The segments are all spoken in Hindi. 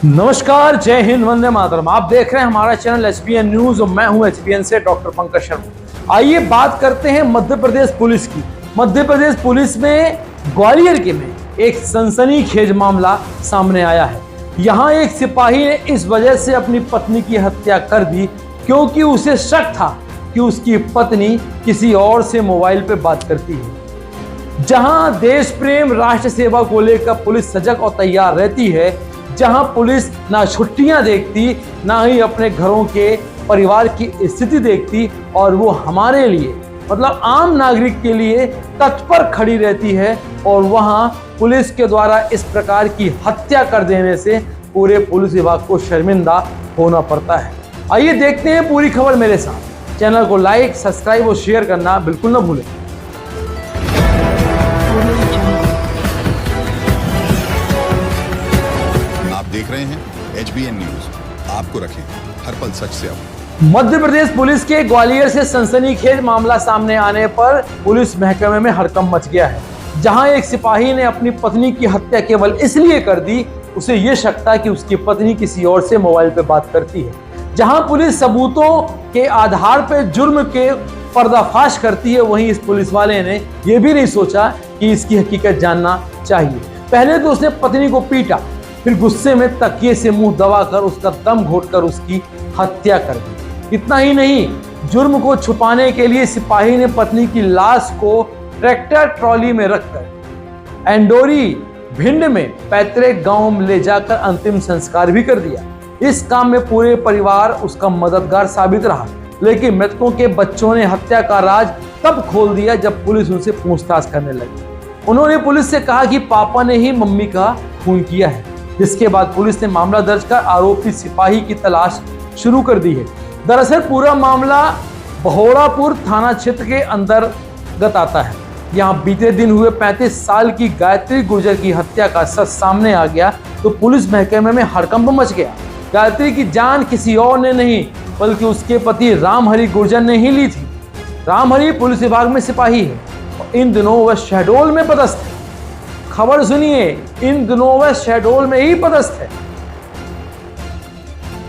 नमस्कार, जय हिंद, वंदे मातरम। आप देख रहे हैं हमारा चैनल एचबीएन न्यूज और मैं हूं एचबीएन से डॉक्टर पंकज शर्मा। आइए बात करते हैं मध्य प्रदेश पुलिस की। मध्य प्रदेश पुलिस में ग्वालियर के में एक सनसनीखेज मामला सामने आया है। यहां एक सिपाही ने इस वजह से अपनी पत्नी की हत्या कर दी क्योंकि उसे शक था कि उसकी पत्नी किसी और से मोबाइल पर बात करती है। जहां देश प्रेम, राष्ट्र सेवा को लेकर पुलिस सजग और तैयार रहती है, जहां पुलिस ना छुट्टियां देखती, ना ही अपने घरों के परिवार की स्थिति देखती, और वो हमारे लिए मतलब आम नागरिक के लिए तत्पर खड़ी रहती है, और वहां पुलिस के द्वारा इस प्रकार की हत्या कर देने से पूरे पुलिस विभाग को शर्मिंदा होना पड़ता है। आइए देखते हैं पूरी खबर मेरे साथ। चैनल को लाइक, सब्सक्राइब और शेयर करना बिल्कुल न भूलें। देख रहे हैं एचबीएन न्यूज, आपको रखें हर पल सच से अब। मध्य प्रदेश पुलिस के ग्वालियर से सनसनीखेज मामला सामने आने पर पुलिस महकमे में हड़कंप मच गया है। जहां एक सिपाही ने अपनी पत्नी की हत्या केवल इसलिए कर दी, उसे यह शक था कि उसकी पत्नी किसी और से मोबाइल पर बात करती है। जहां पुलिस सबूतों के आधार पर जुर्म के पर्दाफाश करती है, वहीं इस पुलिस वाले ने यह भी नहीं सोचा कि इसकी हकीकत जानना चाहिए। पहले तो उसने पत्नी को पीटा, फिर गुस्से में तकिए से मुंह दबाकर उसका दम घोटकर उसकी हत्या कर दी। इतना ही नहीं, जुर्म को छुपाने के लिए सिपाही ने पत्नी की लाश को ट्रैक्टर ट्रॉली में रखकर एंडोरी भिंड में पैतृक गांव में ले जाकर अंतिम संस्कार भी कर दिया। इस काम में पूरे परिवार उसका मददगार साबित रहा, लेकिन मृतकों के बच्चों ने हत्या का राज तब खोल दिया जब पुलिस उनसे पूछताछ करने लगी। उन्होंने पुलिस से कहा कि पापा ने ही मम्मी का खून किया है। इसके बाद पुलिस ने मामला दर्ज कर आरोपी सिपाही की तलाश शुरू कर दी है। दरअसल पूरा मामला बहोड़ापुर थाना क्षेत्र के अंतर्गत आता है। यहां बीते दिन हुए 35 साल की गायत्री गुर्जर की हत्या का सच सामने आ गया तो पुलिस महकमे में हड़कंप मच गया। गायत्री की जान किसी और ने नहीं बल्कि उसके पति रामहरि गुर्जर ने ही ली थी। रामहरि पुलिस विभाग में सिपाही है और इन दिनों वह शहडोल में पदस्थ है। खबर सुनिए, इन दिनों वह शहडोल में ही पदस्थ है।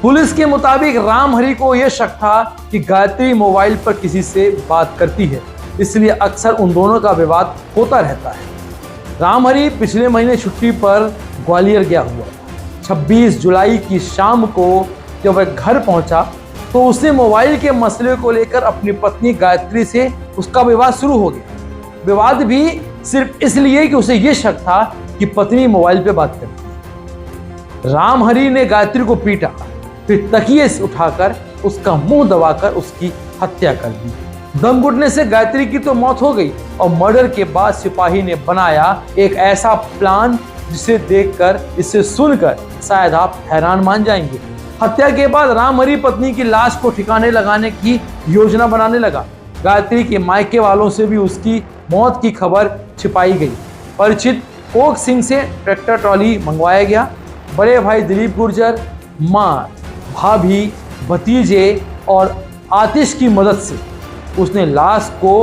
पुलिस के मुताबिक रामहरि को यह शक था कि गायत्री मोबाइल पर किसी से बात करती है, इसलिए अक्सर उन दोनों का विवाद होता रहता है। रामहरि पिछले महीने छुट्टी पर ग्वालियर गया हुआ। 26 जुलाई की शाम को जब वह घर पहुंचा तो उसने मोबाइल के मसले को लेकर अपनी पत्नी गायत्री से उसका विवाद शुरू हो गया। विवाद भी सिर्फ इसलिए कि उसे यह शक था कि पत्नी मोबाइल पे बात करती है। रामहरि ने गायत्री को पीटा, फिर तकिए से उठाकर उसका मुंह दबाकर उसकी हत्या कर दी। दम घुटने से गायत्री की तो मौत हो गई और मर्डर के बाद सिपाही ने बनाया एक ऐसा प्लान जिसे देखकर, इसे सुनकर शायद आप हैरान मान जाएंगे। हत्या के बाद रामहरि पत्नी की लाश को ठिकाने लगाने की योजना बनाने लगा। गायत्री के मायके वालों से भी उसकी मौत की खबर छिपाई गई। परिचित कोक सिंह से ट्रैक्टर ट्रॉली मंगवाया गया। बड़े भाई दिलीप गुर्जर, मां, भाभी, भतीजे और आतिश की मदद से उसने लाश को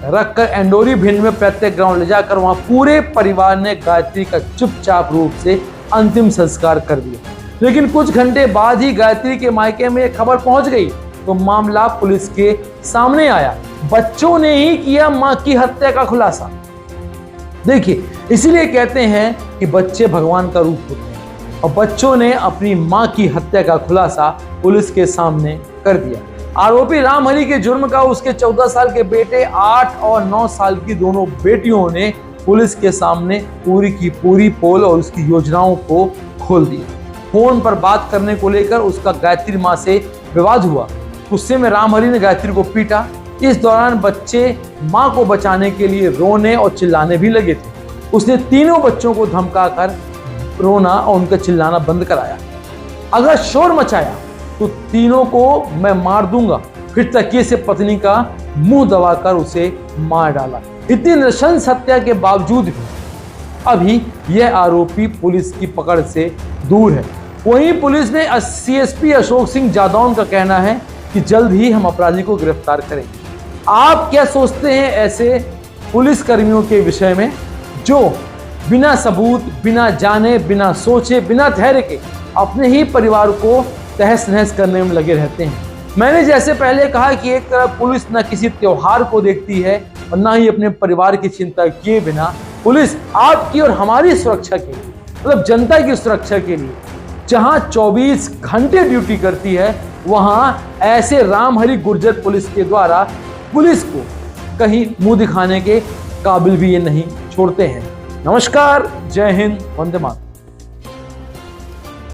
रखकर एंडोरी भिंड में पैतृक ग्राउंड ले जाकर वहां पूरे परिवार ने गायत्री का चुपचाप रूप से अंतिम संस्कार कर दिया। लेकिन कुछ घंटे बाद ही गायत्री के मायके में एक खबर पहुंच गई तो मामला पुलिस के सामने आया। बच्चों ने ही किया मां की हत्या का खुलासा। देखिए, इसीलिए कहते हैं कि बच्चे भगवान का रूप होते हैं, और बच्चों ने अपनी मां की हत्या का खुलासा पुलिस के सामने कर दिया। आरोपी रामहरि के जुर्म का उसके 14 साल के बेटे, 8 और 9 साल की दोनों बेटियों ने पुलिस के सामने पूरी की पूरी पोल और उसकी योजनाओं को खोल दिया। फोन पर बात करने को लेकर उसका गायत्री मां से विवाद हुआ। गुस्से में रामहरि ने गायत्री को पीटा। इस दौरान बच्चे मां को बचाने के लिए रोने और चिल्लाने भी लगे थे। उसने तीनों बच्चों को धमकाकर रोना और उनका चिल्लाना बंद कराया। अगर शोर मचाया तो तीनों को मैं मार दूंगा। फिर तकिए से पत्नी का मुंह दबाकर उसे मार डाला। इतनी नृशंस हत्या के बावजूद भी अभी यह आरोपी पुलिस की पकड़ से दूर है। वहीं पुलिस ने सीएसपी अशोक सिंह जादौन का कहना है कि जल्द ही हम अपराधी को गिरफ्तार करेंगे। आप क्या सोचते हैं ऐसे पुलिस कर्मियों के विषय में जो बिना सबूत, बिना जाने, बिना सोचे, बिना धैर्य के अपने ही परिवार को तहस नहस करने में लगे रहते हैं। मैंने जैसे पहले कहा कि एक तरफ पुलिस न किसी त्योहार को देखती है और न ही अपने परिवार की चिंता किए बिना पुलिस आपकी और हमारी सुरक्षा के लिए, मतलब जनता की सुरक्षा के लिए जहां 24 घंटे ड्यूटी करती है, वहां ऐसे रामहरि गुर्जर पुलिस के द्वारा पुलिस को कहीं मुंह दिखाने के काबिल भी ये नहीं छोड़ते हैं। नमस्कार, जय हिंद, वंदे मातरम।